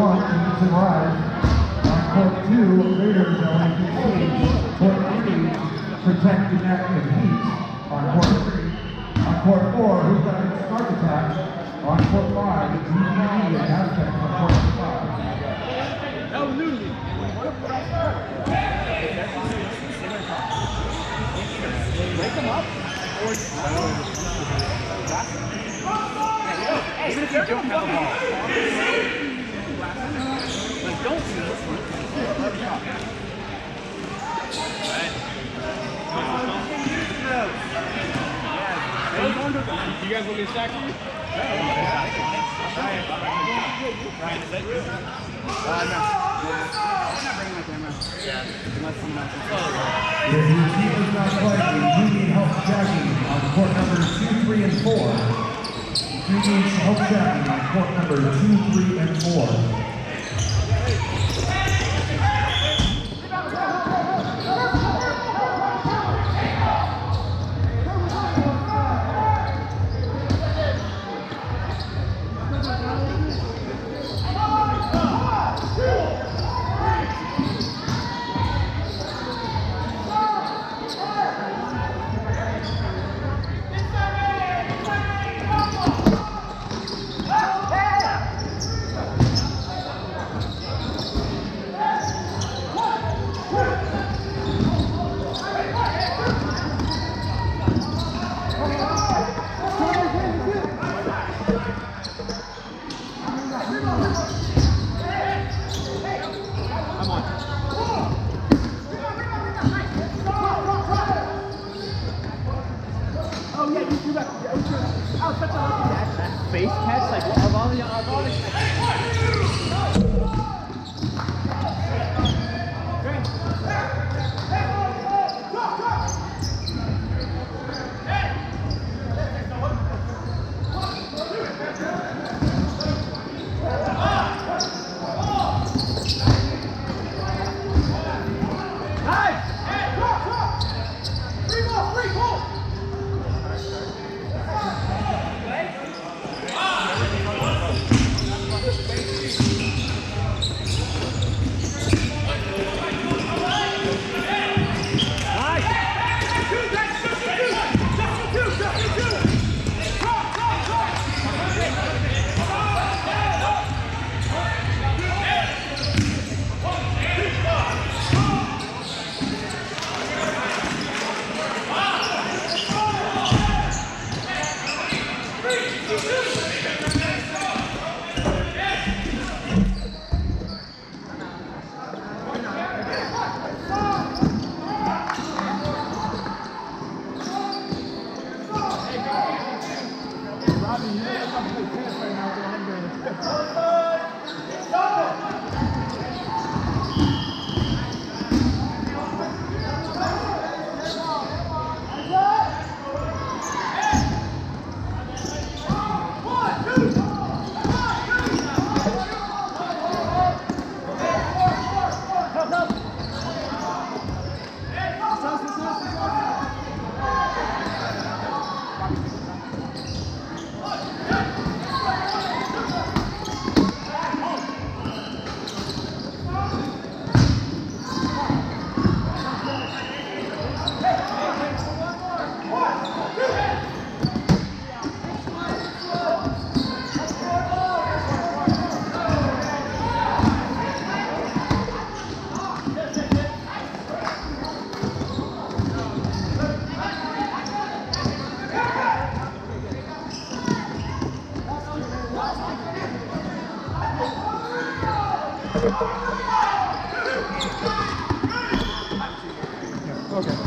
1, Kings and Rise. On court 2, Raiders LAPC. Court 3, Protect the Net and Heat. On court 3. On court 4, Who's Got a Spark Attack. On court 5, DVD and Aztec on court 5. That was new to me. Wake them up. Even if you don't have the ball. Like, don't do this. You guys want me to stack you? Ryan, is that you? No. I'm not bringing my camera. Yeah. Unless someone else is. If your team is not playing, you need help jacking on court numbers 2, 3, and 4. You need help jacking on court number 2, 3, and 4. Face catch, like of all the Okay.